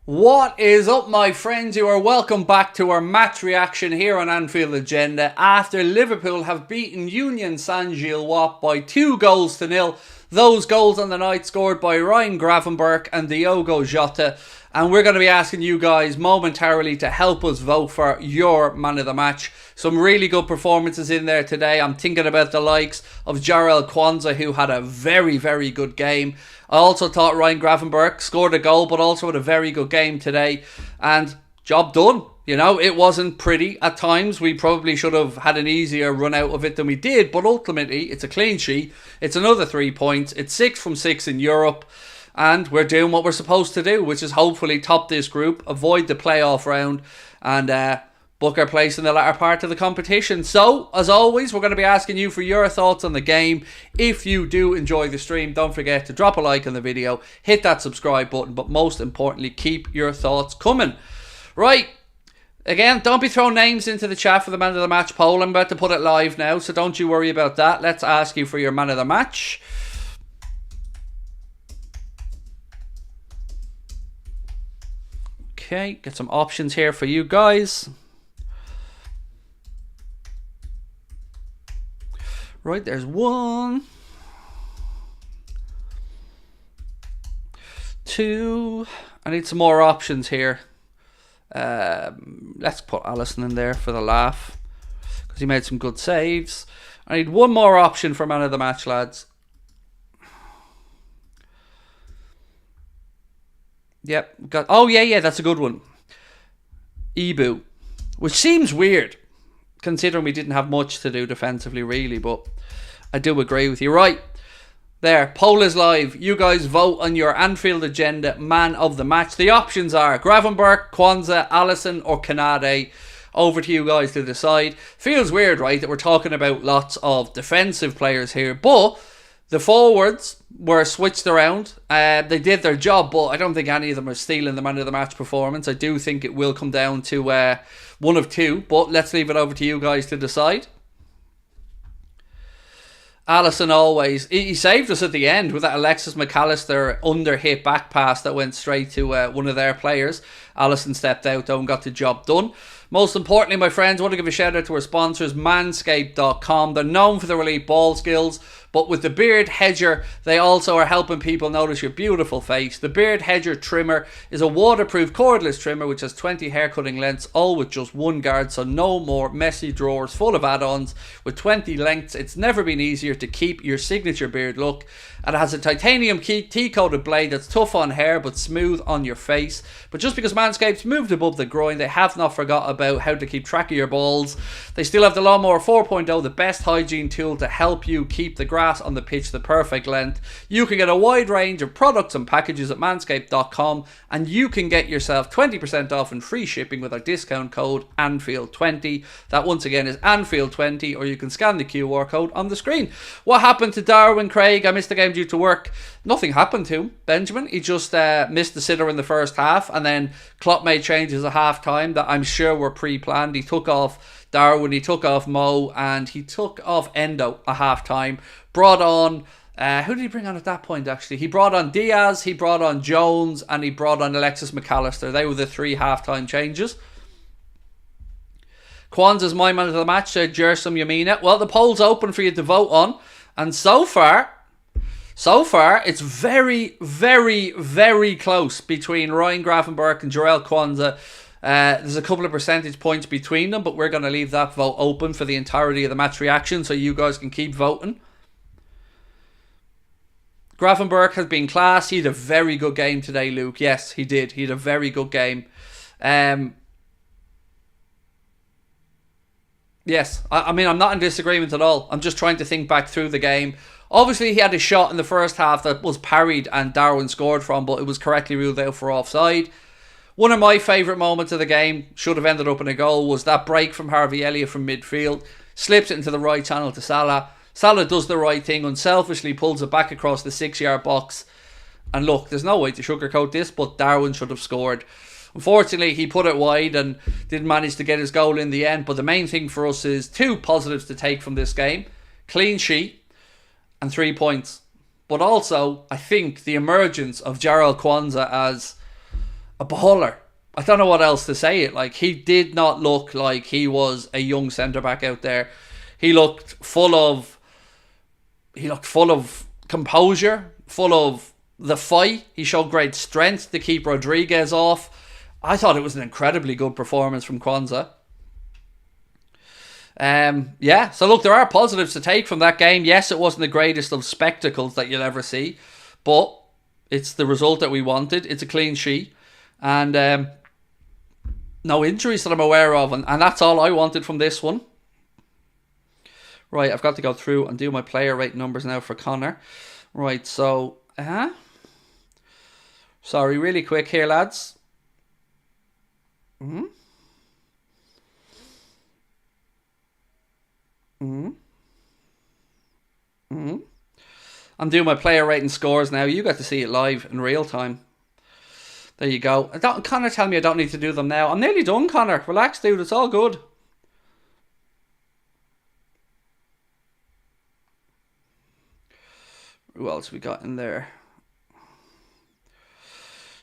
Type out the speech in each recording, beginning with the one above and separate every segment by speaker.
Speaker 1: What is up, my friends? You are welcome back to our match reaction here on Anfield Agenda after Liverpool have beaten Union Saint-Gilloise by 2-0. Those goals on the night scored by Ryan Gravenberch and Diogo Jota. And we're going to be asking you guys momentarily to help us vote for your man of the match. Some really good performances in there today. I'm thinking about the likes of Jarell Quansah, who had a very, very good game. I also thought Ryan Gravenberch scored a goal, but also had a very good game today. And job done. You know, it wasn't pretty at times. We probably should have had an easier run out of it than we did. But ultimately, it's a clean sheet. It's another 3 points. It's 6 from 6 in Europe. And we're doing what we're supposed to do, which is hopefully top this group, avoid the playoff round, and book our place in the latter part of the competition. So, as always, we're going to be asking you for your thoughts on the game. If you do enjoy the stream, don't forget to drop a like on the video, hit that subscribe button, but most importantly, keep your thoughts coming. Right, again, don't be throwing names into the chat for the man of the match poll. I'm about to put it live now, so don't you worry about that. Let's ask you for your man of the match. Okay, get some options here for you guys. Right, there's 1, 2. I need some more options here. Let's put Alisson in there for the laugh, because he made some good saves. I need one more option for man of the match, lads. Yep, got. Oh yeah, that's a good one. Ibu, which seems weird, considering we didn't have much to do defensively, really. But I do agree with you. Right there, poll is live. You guys vote on your Anfield Agenda man of the match. The options are Gravenberch, Quansah, Alisson, or Kanade. Over to you guys to decide. Feels weird, right, that we're talking about lots of defensive players here, but the forwards were switched around. They did their job, but I don't think any of them are stealing the man of the match performance. I do think it will come down to one of two, but let's leave it over to you guys to decide. Alisson always. He saved us at the end with that Alexis McAllister under-hit back pass that went straight to one of their players. Alisson stepped out though and got the job done. Most importantly, my friends, I want to give a shout out to our sponsors, Manscaped.com. They're known for their elite ball skills, but with the Beard Hedger, they also are helping people notice your beautiful face. The Beard Hedger trimmer is a waterproof cordless trimmer which has 20 hair cutting lengths, all with just one guard, so no more messy drawers full of add-ons. With 20 lengths, it's never been easier to keep your signature beard look. And it has a titanium tea-coated blade that's tough on hair but smooth on your face. But just because Manscaped's moved above the groin, they have not forgot about how to keep track of your balls. They still have the Lawnmower 4.0, the best hygiene tool to help you keep the grass on the pitch the perfect length. You can get a wide range of products and packages at manscaped.com, and you can get yourself 20% off and free shipping with our discount code Anfield20. That once again is Anfield20, or you can scan the QR code on the screen. What happened to Darwin, Craig? I missed the game due to work. Nothing happened to him, Benjamin. He just missed the sitter in the first half, and then Klopp made changes at half time that I'm sure were pre-planned. He took off Darwin, he took off Mo, and he took off Endo at half time. Brought on who did he bring on at that point? Actually, he brought on Diaz, he brought on Jones, and he brought on Alexis McAllister. They were the 3 half-time changes. Quansah's my man of the match, said Jersom Yamina. Well, the poll's open for you to vote on, and so far, it's very, very, very close between Ryan Gravenberch and Jarell Quansah. There's a couple of percentage points between them, but we're going to leave that vote open for the entirety of the match reaction, so you guys can keep voting. Gravenberch has been class. He had a very good game today, Luke. Yes, he did. He had a very good game. Yes, I mean, I'm not in disagreement at all. I'm just trying to think back through the game. Obviously, he had a shot in the first half that was parried and Darwin scored from, but it was correctly ruled out for offside. One of my favourite moments of the game, should have ended up in a goal, was that break from Harvey Elliott from midfield. Slips it into the right channel to Salah. Salah does the right thing, unselfishly pulls it back across the 6-yard box. And look, there's no way to sugarcoat this, but Darwin should have scored. Unfortunately, he put it wide and didn't manage to get his goal in the end. But the main thing for us is 2 positives to take from this game. Clean sheet and 3 points. But also, I think the emergence of Jarell Quansah as a baller. I don't know what else to say it. Like, he did not look like he was a young centre-back out there. He looked full of composure, full of the fight. He showed great strength to keep Rodriguez off. I thought it was an incredibly good performance from Kwanzaa. So look, there are positives to take from that game. Yes, it wasn't the greatest of spectacles that you'll ever see, but it's the result that we wanted. It's a clean sheet, and no injuries that I'm aware of, and that's all I wanted from this one. Right, I've got to go through and do my player rate numbers now for Connor. Right, so sorry, really quick here, lads. I'm doing my player rating scores now. You got to see it live in real time. There you go. Connor, tell me I don't need to do them now. I'm nearly done, Connor. Relax, dude. It's all good. Who else we got in there?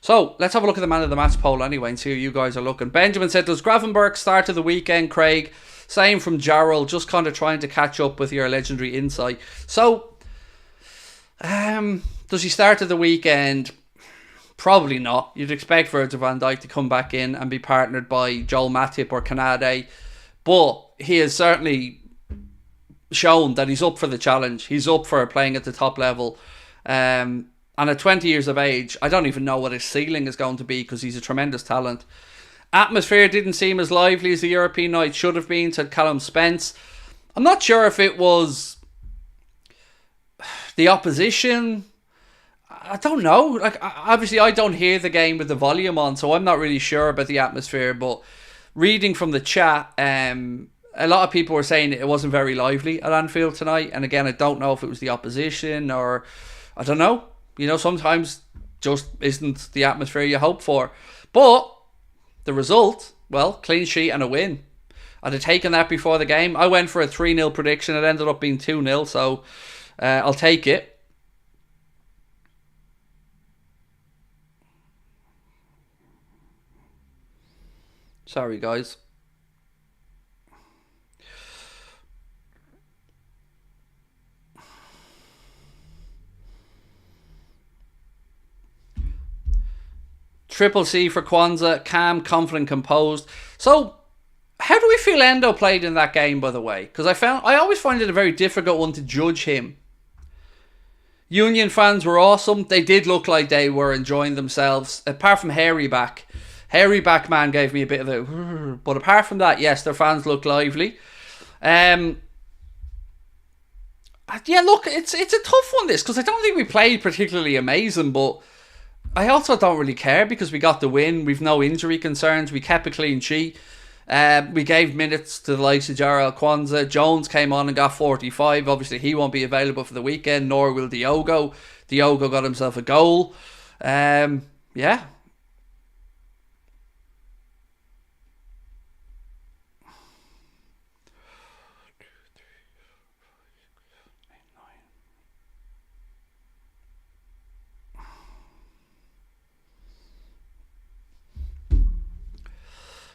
Speaker 1: So, let's have a look at the man of the match poll anyway and see how you guys are looking. Benjamin said, does Gravenberch start of the weekend, Craig? Same from Jarrell, just kind of trying to catch up with your legendary insight. So, does he start of the weekend? Probably not. You'd expect Virgil van Dijk to come back in and be partnered by Joel Matip or Canade. But he has certainly shown that he's up for the challenge. He's up for playing at the top level. And at 20 years of age, I don't even know what his ceiling is going to be because he's a tremendous talent. Atmosphere didn't seem as lively as the European night should have been, said Callum Spence. I'm not sure if it was the opposition. I don't know. Like, obviously, I don't hear the game with the volume on, so I'm not really sure about the atmosphere. But reading from the chat, a lot of people were saying it wasn't very lively at Anfield tonight. And again, I don't know if it was the opposition or I don't know. You know, sometimes just isn't the atmosphere you hope for. But the result, well, clean sheet and a win. I'd have taken that before the game. I went for a 3-0 prediction. It ended up being 2-0, so I'll take it. Sorry, guys. Triple C for Kwanzaa, calm, confident, composed. So, how do we feel Endo played in that game, by the way? Because I always find it a very difficult one to judge him. Union fans were awesome. They did look like they were enjoying themselves. Apart from Hairy Back. Hairy Back man gave me a bit of a... But apart from that, yes, their fans look lively. Yeah, look, it's a tough one, this, because I don't think we played particularly amazing, but I also don't really care because we got the win. We've no injury concerns. We kept a clean sheet. We gave minutes to the likes of Jarrell Kwanzaa. Jones came on and got 45. Obviously, he won't be available for the weekend, nor will Diogo. Diogo got himself a goal. Yeah.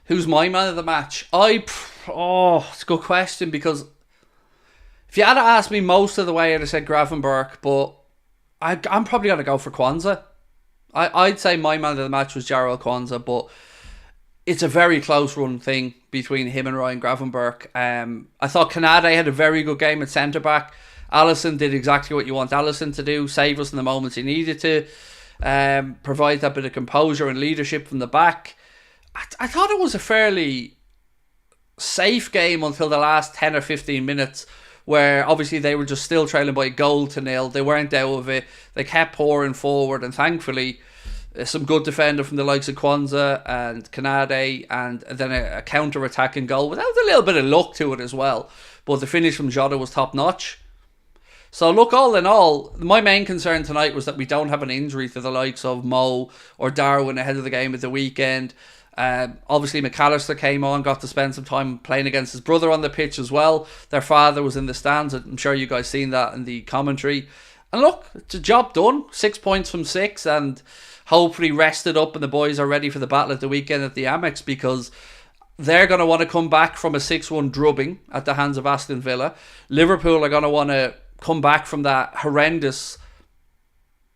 Speaker 1: Who's my man of the match? It's a good question because if you had to ask me most of the way, I'd have said Gravenberch, but I'm probably going to go for Kwanzaa. I'd say my man of the match was Jarrell Kwanzaa, but it's a very close run thing between him and Ryan Gravenberch. I thought Canade had a very good game at centre-back. Alisson did exactly what you want Alisson to do, save us in the moments he needed to, provide that bit of composure and leadership from the back. I thought it was a fairly safe game until the last 10 or 15 minutes where obviously they were just still trailing by a goal to nil. They weren't out of it. They kept pouring forward and thankfully some good defender from the likes of Kwanzaa and Canade and then a counter-attacking goal without a little bit of luck to it as well. But the finish from Jota was top-notch. So look, all in all, my main concern tonight was that we don't have an injury to the likes of Mo or Darwin ahead of the game at the weekend. Obviously McAllister came on, got to spend some time playing against his brother on the pitch as well. Their father was in the stands. I'm sure you guys seen that in the commentary. And look, it's a job done. 6 points from 6, and hopefully rested up and the boys are ready for the battle at the weekend at the Amex, because they're going to want to come back from a 6-1 drubbing at the hands of Aston Villa. Liverpool are going to want to come back from that horrendous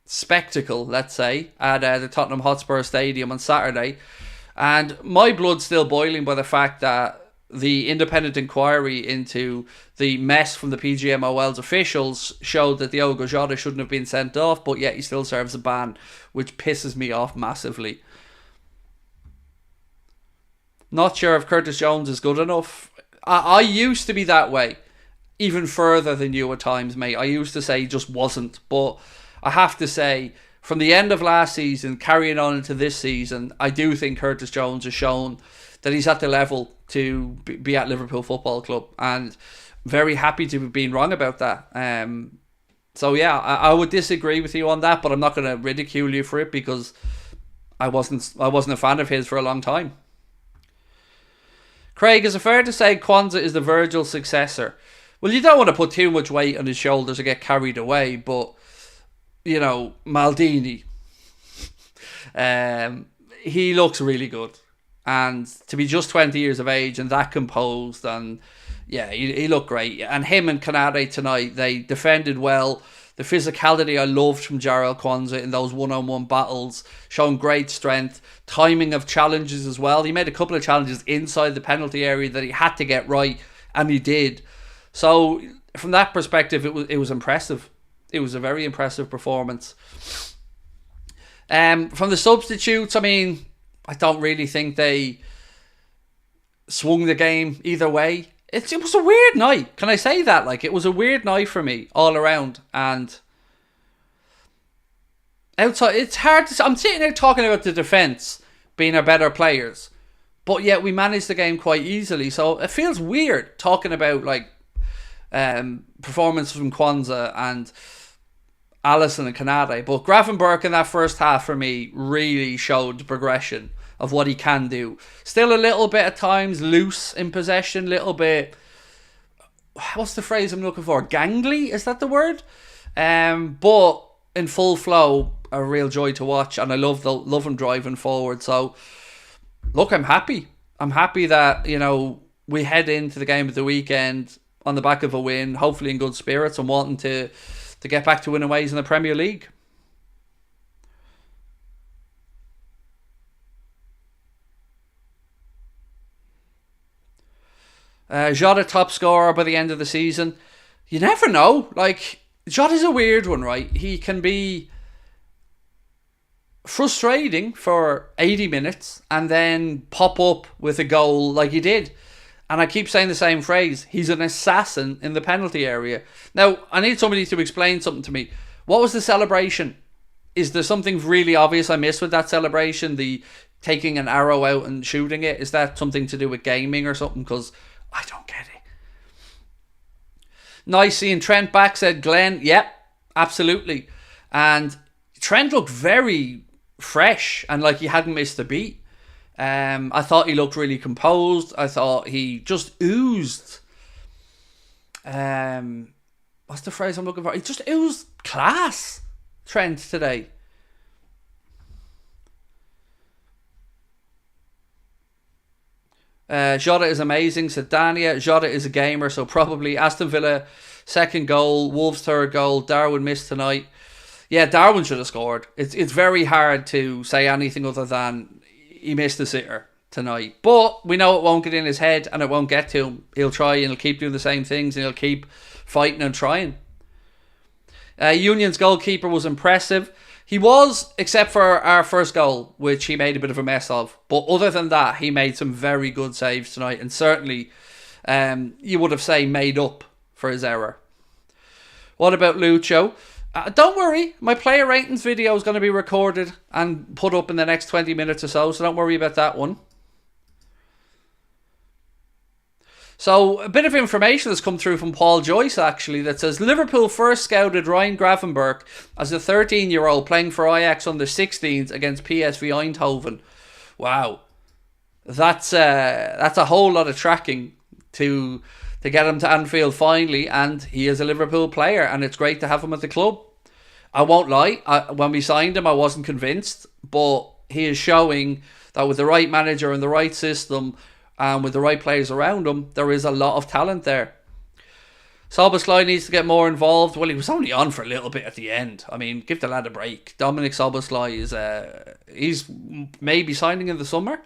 Speaker 1: spectacle, let's say, at the Tottenham Hotspur Stadium on Saturday. And my blood's still boiling by the fact that the independent inquiry into the mess from the PGMOL's officials showed that Diogo Jota shouldn't have been sent off, but yet he still serves a ban, which pisses me off massively. Not sure if Curtis Jones is good enough. I used to be that way, even further than you at times, mate. I used to say he just wasn't, but I have to say, from the end of last season, carrying on into this season, I do think Curtis Jones has shown that he's at the level to be at Liverpool Football Club, and very happy to be being wrong about that. So yeah, I would disagree with you on that, but I'm not going to ridicule you for it, because I wasn't a fan of his for a long time. Craig, is it fair to say Kwanzaa is the Virgil successor? Well, you don't want to put too much weight on his shoulders or get carried away, but you know, Maldini, he looks really good. And to be just 20 years of age and that composed, and yeah, he looked great. And him and Kanade tonight, they defended well. The physicality I loved from Jarrell Kwanzaa in those one-on-one battles, showing great strength, timing of challenges as well. He made a couple of challenges inside the penalty area that he had to get right, and he did. So from that perspective, it was impressive. It was a very impressive performance. From the substitutes, I mean, I don't really think they swung the game either way. It was a weird night. Can I say that? Like, it was a weird night for me all around. And outside, it's hard to... I'm sitting there talking about the defence being our better players, but yet we managed the game quite easily. So it feels weird talking about like performance from Kwanzaa and Alisson and Kanade. But Gravenberch in that first half for me really showed the progression of what he can do. Still a little bit at times loose in possession, little bit, what's the phrase I'm looking for? Gangly, is that the word? But in full flow, a real joy to watch, and I love him driving forward. So look, I'm happy. I'm happy that, you know, we head into the game of the weekend on the back of a win, hopefully in good spirits, and wanting to get back to winning ways in the Premier League. Jota top scorer by the end of the season. You never know. Like, Jota's a weird one, right? He can be frustrating for 80 minutes and then pop up with a goal like he did. And I keep saying the same phrase. He's an assassin in the penalty area. Now, I need somebody to explain something to me. What was the celebration? Is there something really obvious I missed with that celebration? The taking an arrow out and shooting it? Is that something to do with gaming or something? Because I don't get it. Nice seeing Trent back, said Glenn. Yep, absolutely. And Trent looked very fresh and like he hadn't missed a beat. I thought he looked really composed. I thought he just oozed. What's the phrase I'm looking for? He just oozed class, Trent, today. Jota is amazing, said Dania. Jota is a gamer, so probably Aston Villa second goal, Wolves third goal. Darwin missed tonight. Yeah, Darwin should have scored. It's very hard to say anything other than he missed the sitter tonight. But we know it won't get in his head and it won't get to him. He'll try and he'll keep doing the same things and he'll keep fighting and trying. Union's goalkeeper was impressive. He was, except for our first goal, which he made a bit of a mess of. But other than that, he made some very good saves tonight. And certainly, you would have said made up for his error. What about Lucho? Don't worry, my player ratings video is going to be recorded and put up in the next 20 minutes or so don't worry about that one. So, a bit of information has come through from Paul Joyce, actually, that says Liverpool first scouted Ryan Gravenberch as a 13-year-old playing for Ajax under 16s against PSV Eindhoven. Wow. That's a whole lot of tracking to get him to Anfield finally, and he is a Liverpool player, and it's great to have him at the club. I won't lie, when we signed him, I wasn't convinced, but he is showing that with the right manager and the right system and with the right players around him, there is a lot of talent there. Szoboszlai needs to get more involved. Well, he was only on for a little bit at the end. I mean, give the lad a break. Dominic Szoboszlai is he's maybe signing in the summer.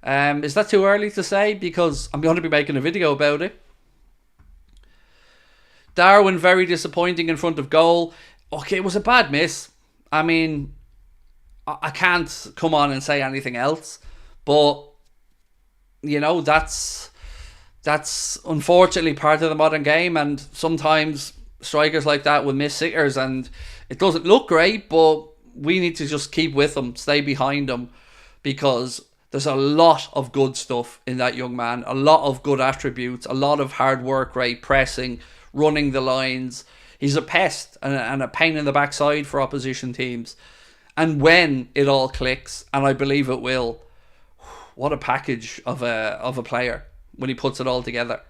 Speaker 1: Is that too early to say? Because I'm going to be making a video about it. Darwin, very disappointing in front of goal. Okay, it was a bad miss. I mean, I can't come on and say anything else. But, you know, that's unfortunately part of the modern game. And sometimes strikers like that will miss sitters. And it doesn't look great, but we need to just keep with them, stay behind them. Because there's a lot of good stuff in that young man. A lot of good attributes. A lot of hard work rate, pressing, running the lines. He's a pest and a pain in the backside for opposition teams. And when it all clicks, and I believe it will, what a package of a player when he puts it all together.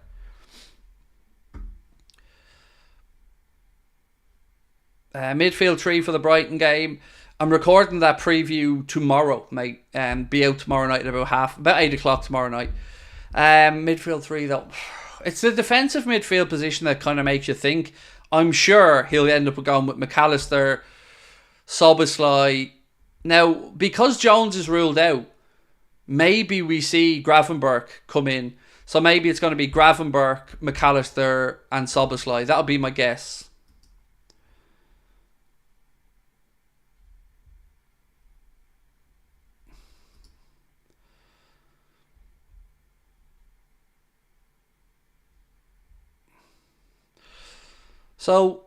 Speaker 1: Midfield 3 for the Brighton game. I'm recording that preview tomorrow, mate. Be out tomorrow night at about 8 o'clock tomorrow night. Midfield 3, though. It's the defensive midfield position that kind of makes you think. I'm sure he'll end up going with McAllister, Szoboszlai. Now, because Jones is ruled out, maybe we see Gravenberch come in. So maybe it's going to be Gravenberch, McAllister and Szoboszlai. That'll be my guess. So,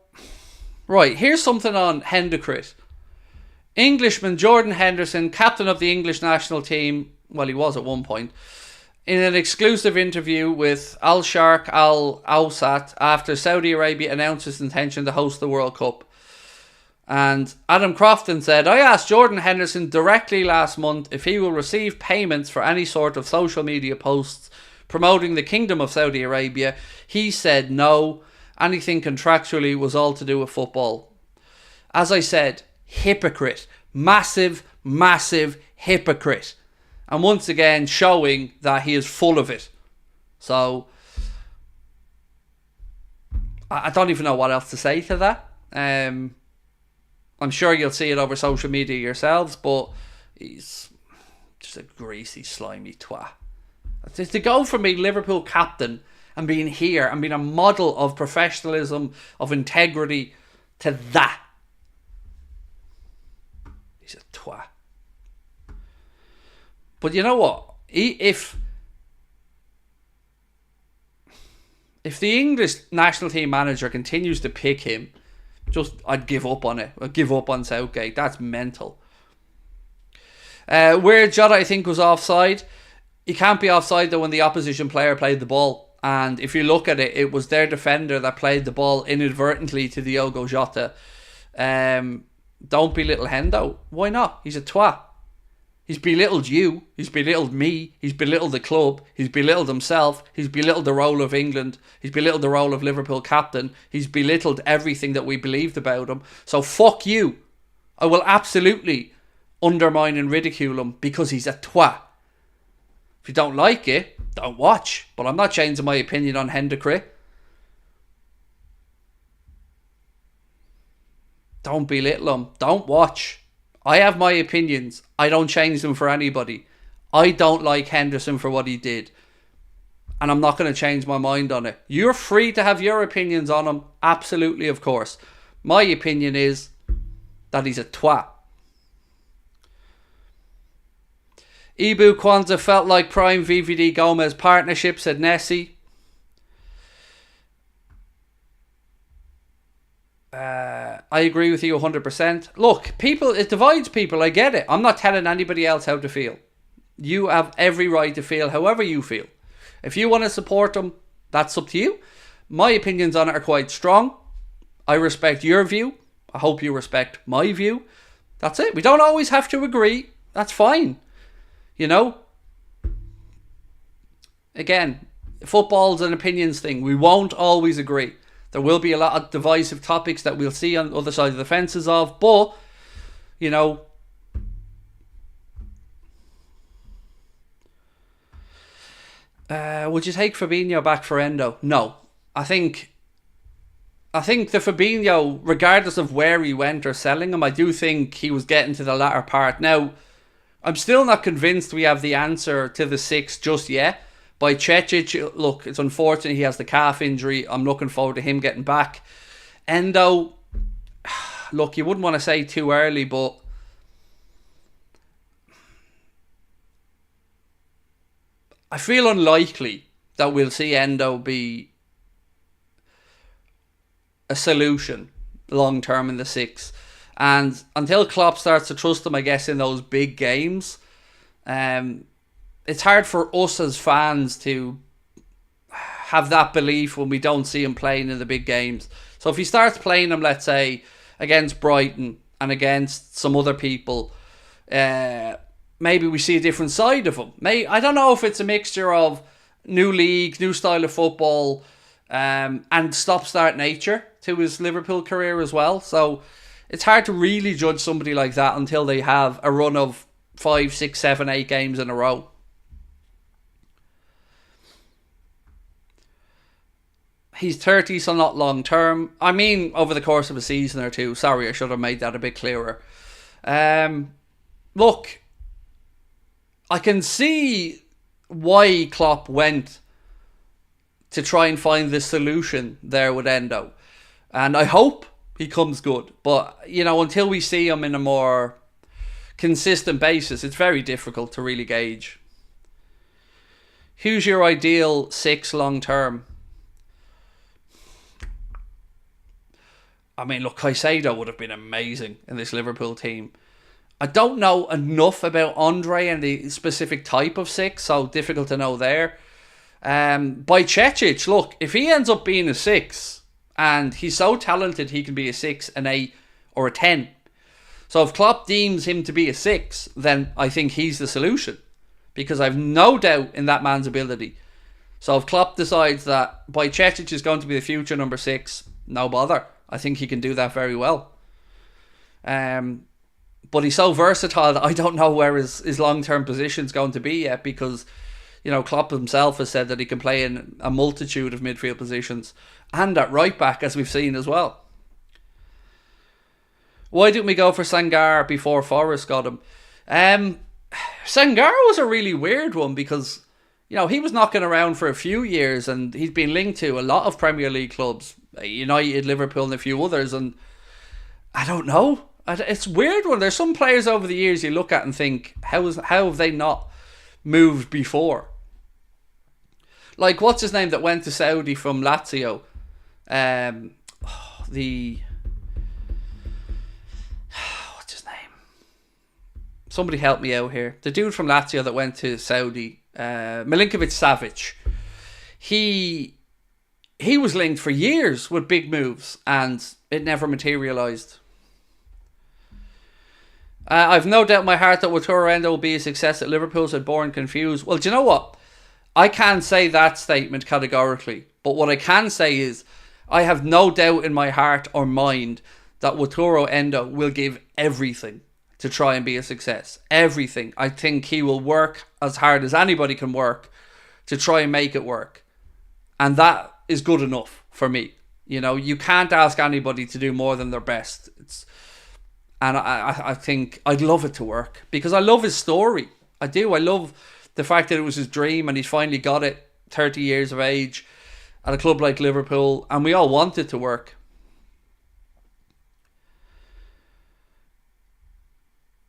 Speaker 1: right, here's something on Hendrikrit. Englishman Jordan Henderson, captain of the English national team, well, he was at one point, in an exclusive interview with Al Sharq Al Awsat after Saudi Arabia announced its intention to host the World Cup. And Adam Crofton said, I asked Jordan Henderson directly last month if he will receive payments for any sort of social media posts promoting the Kingdom of Saudi Arabia. He said no. Anything contractually was all to do with football. As I said, hypocrite. Massive, massive hypocrite. And once again, showing that he is full of it. So, I don't even know what else to say to that. I'm sure you'll see it over social media yourselves, but he's just a greasy, slimy twat. To go from being Liverpool captain and being here and being a model of professionalism, of integrity, to that. He's a twat. But you know what? If the English national team manager continues to pick him, I'd give up on it. I'd give up on Southgate. That's mental. Where Jota, I think, was offside. He can't be offside though when the opposition player played the ball. And if you look at it, it was their defender that played the ball inadvertently to Diogo Jota. Don't belittle Hendo. Why not? He's a twat. He's belittled you. He's belittled me. He's belittled the club. He's belittled himself. He's belittled the role of England. He's belittled the role of Liverpool captain. He's belittled everything that we believed about him. So fuck you. I will absolutely undermine and ridicule him because he's a twat. If you don't like it, don't watch. But I'm not changing my opinion on Hendrikrit. Don't belittle him. Don't watch. I have my opinions. I don't change them for anybody. I don't like Henderson for what he did. And I'm not going to change my mind on it. You're free to have your opinions on him. Absolutely, of course. My opinion is that he's a twat. Ibu Kwanzaa felt like prime VVD Gomez partnership, said Nessie. I agree with you 100%. Look, it divides people. I get it. I'm not telling anybody else how to feel. You have every right to feel however you feel. If you want to support them, that's up to you. My opinions on it are quite strong. I respect your view. I hope you respect my view. That's it. We don't always have to agree. That's fine. You know? Again, football's an opinions thing. We won't always agree. There will be a lot of divisive topics that we'll see on the other side of the fences of, but, you know, would you take Fabinho back for Endo? No. I think the Fabinho, regardless of where he went or selling him, I do think he was getting to the latter part. Now, I'm still not convinced we have the answer to the 6 just yet. By Cecic, look, it's unfortunate he has the calf injury. I'm looking forward to him getting back. Endo, look, you wouldn't want to say too early, but I feel unlikely that we'll see Endo be a solution long term in the 6. And until Klopp starts to trust him, I guess, in those big games, it's hard for us as fans to have that belief when we don't see him playing in the big games. So if he starts playing him, let's say, against Brighton and against some other people, maybe we see a different side of him. I don't know if it's a mixture of new league, new style of football, and stop-start nature to his Liverpool career as well. So it's hard to really judge somebody like that until they have a run of 5, 6, 7, 8 games in a row. He's 30, so not long term. I mean, over the course of a season or two. Sorry, I should have made that a bit clearer. Look, I can see why Klopp went to try and find this solution there with Endo. And I hope he comes good. But, you know, until we see him in a more consistent basis, it's very difficult to really gauge. Who's your ideal 6 long term? I mean, look, Caicedo would have been amazing in this Liverpool team. I don't know enough about Andre and the specific type of 6, so difficult to know there. By Cecic, look, if he ends up being a 6, and he's so talented he can be a 6, an 8, or a 10. So if Klopp deems him to be a 6, then I think he's the solution. Because I've no doubt in that man's ability. So if Klopp decides that By Cecic is going to be the future number 6, no bother. I think he can do that very well. But he's so versatile that I don't know where his long-term position is going to be yet, because, you know, Klopp himself has said that he can play in a multitude of midfield positions and at right back, as we've seen as well. Why didn't we go for Sangar before Forrest got him? Sangar was a really weird one because, you know, he was knocking around for a few years and he's been linked to a lot of Premier League clubs, United, Liverpool and a few others, and I don't know. It's a weird one. There's some players over the years you look at and think, how have they not moved before? Like, what's his name that went to Saudi from Lazio? What's his name? Somebody help me out here. The dude from Lazio that went to Saudi, Milinkovic-Savic. He was linked for years with big moves and it never materialised. I've no doubt in my heart that Wataru Endo will be a success at Liverpool, said Born Confused. Well, do you know what? I can't say that statement categorically. But what I can say is I have no doubt in my heart or mind that Wataru Endo will give everything to try and be a success. Everything. I think he will work as hard as anybody can work to try and make it work. And that is good enough for me. You know, you can't ask anybody to do more than their best. And I think I'd love it to work because I love his story. I do. I love the fact that it was his dream and he's finally got it, 30 years of age, at a club like Liverpool, and we all want it to work.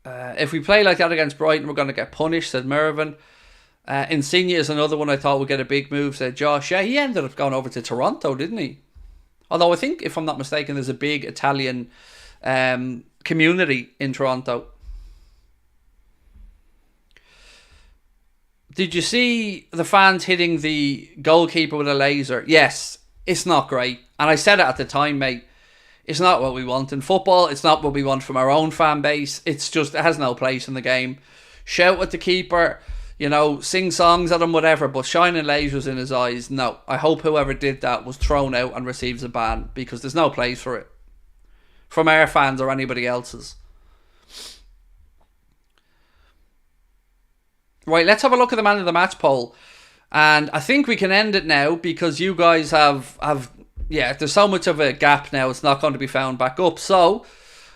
Speaker 1: If we play like that against Brighton, we're going to get punished, said Mervyn. Insigne is another one I thought would get a big move, said Josh. Yeah, he ended up going over to Toronto, didn't he? Although I think, if I'm not mistaken, there's a big Italian community in Toronto. Did you see the fans hitting the goalkeeper with a laser? Yes, it's not great. And I said it at the time, mate. It's not what we want in football. It's not what we want from our own fan base. It's just, it has no place in the game. Shout at the keeper. sing songs at him, whatever, but shining lasers in his eyes, no. I hope whoever did that was thrown out and receives a ban, because there's no place for it from our fans or anybody else's. Right, let's have a look at the man of the match poll. And I think we can end it now, because you guys have there's so much of a gap now, it's not going to be found back up. So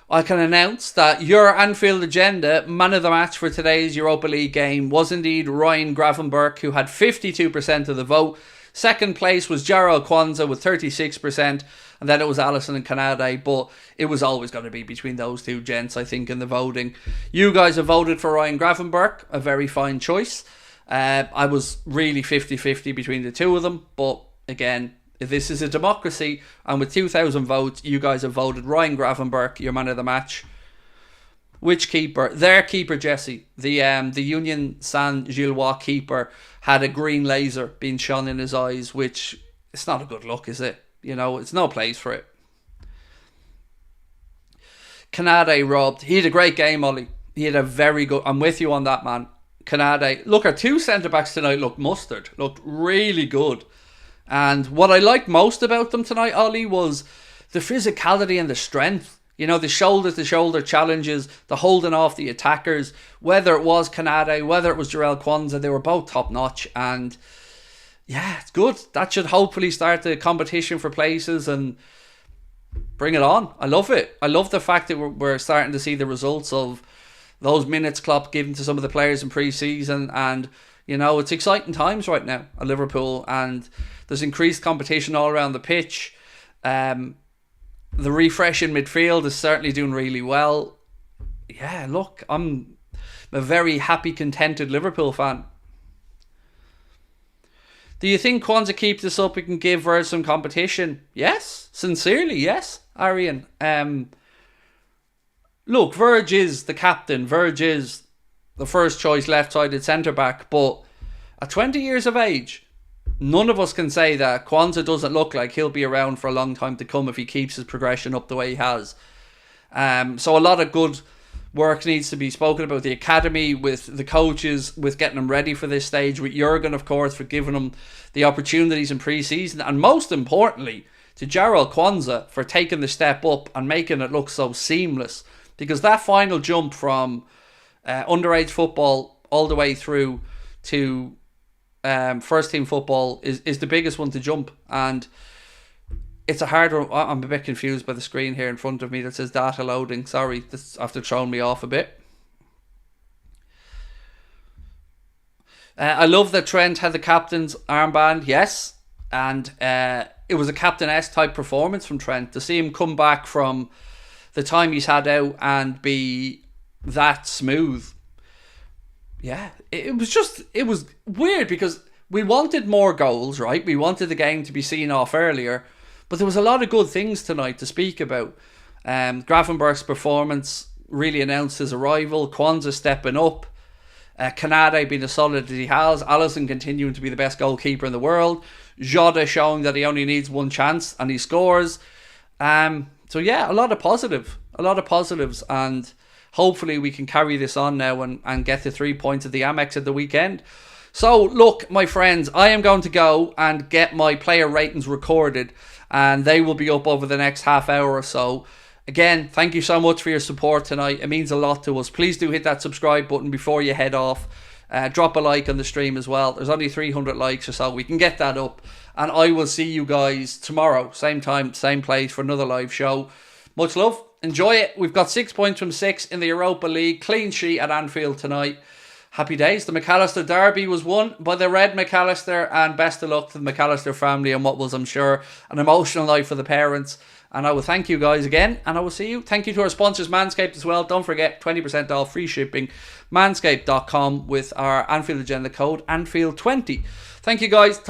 Speaker 1: I can announce that your Anfield Agenda man of the match for today's Europa League game was indeed Ryan Gravenberch, who had 52% of the vote. Second place was Jarrell Kwanzaa with 36%, and then it was Alisson and Kanade, but it was always going to be between those two gents, I think, in the voting. You guys have voted for Ryan Gravenberch, a very fine choice. I was really 50-50 between the two of them, but again, this is a democracy, and with 2,000 votes, you guys have voted Ryan Gravenberch, your man of the match. Which keeper? Their keeper, Jesse. The Union Saint-Gilloise keeper had a green laser being shone in his eyes, which it's not a good look, is it? It's no place for it. Kanade robbed. He had a great game, Ollie. He had a very good... I'm with you on that, man. Kanade. Look, our two centre-backs tonight looked mustard. Looked really good. And what I liked most about them tonight, Ollie, was the physicality and the strength. The shoulder-to-shoulder challenges, the holding off the attackers, whether it was Kanade, whether it was Jarrell Kwanzaa, they were both top-notch. And yeah, it's good. That should hopefully start the competition for places and bring it on. I love it. I love the fact that we're starting to see the results of those minutes Klopp given to some of the players in pre-season. And, it's exciting times right now at Liverpool. And there's increased competition all around the pitch. The refresh in midfield is certainly doing really well. Yeah, look, I'm a very happy, contented Liverpool fan. Do you think Kwanzaa keeps this up, we can give Verge some competition? Yes, sincerely, yes, Arian. Look, Verge is the captain. Verge is the first choice left-sided centre-back. But at 20 years of age, none of us can say that Kwanzaa doesn't look like he'll be around for a long time to come if he keeps his progression up the way he has. So a lot of good work needs to be spoken about the academy, with the coaches, with getting them ready for this stage, with Jurgen, of course, for giving them the opportunities in pre-season, and most importantly, to Jarrell Kwanzaa for taking the step up and making it look so seamless. Because that final jump from underage football all the way through to first team football is the biggest one to jump, and it's a hard one. I'm a bit confused by the screen here in front of me that says data loading. Sorry, this after throwing me off a bit. I love that Trent had the captain's armband, yes, and it was a captain-esque type performance from Trent. To see him come back from the time he's had out and be that smooth. Yeah, it was weird, because we wanted more goals, right? We wanted the game to be seen off earlier, but there was a lot of good things tonight to speak about. Gravenberch's performance really announced his arrival. Kwanzaa stepping up. Kanade being as solid as he has. Alisson continuing to be the best goalkeeper in the world. Jota showing that he only needs one chance and he scores. So yeah, a lot of positives, and hopefully we can carry this on now and get the 3 points at the Amex at the weekend. So look, my friends, I am going to go and get my player ratings recorded, and they will be up over the next half hour or so. Again, thank you so much for your support tonight. It means a lot to us. Please do hit that subscribe button before you head off. Drop a like on the stream as well. There's only 300 likes or so. We can get that up. And I will see you guys tomorrow. Same time, same place for another live show. Much love. Enjoy it. We've got 6 points from 6 in the Europa League. Clean sheet at Anfield tonight. Happy days. The McAllister derby was won by the Red McAllister, and best of luck to the McAllister family on what was, I'm sure, an emotional night for the parents. And I will thank you guys again, and I will see you. Thank you to our sponsors, Manscaped, as well. Don't forget, 20% off, free shipping, manscaped.com with our Anfield Agenda code, Anfield20. Thank you, guys.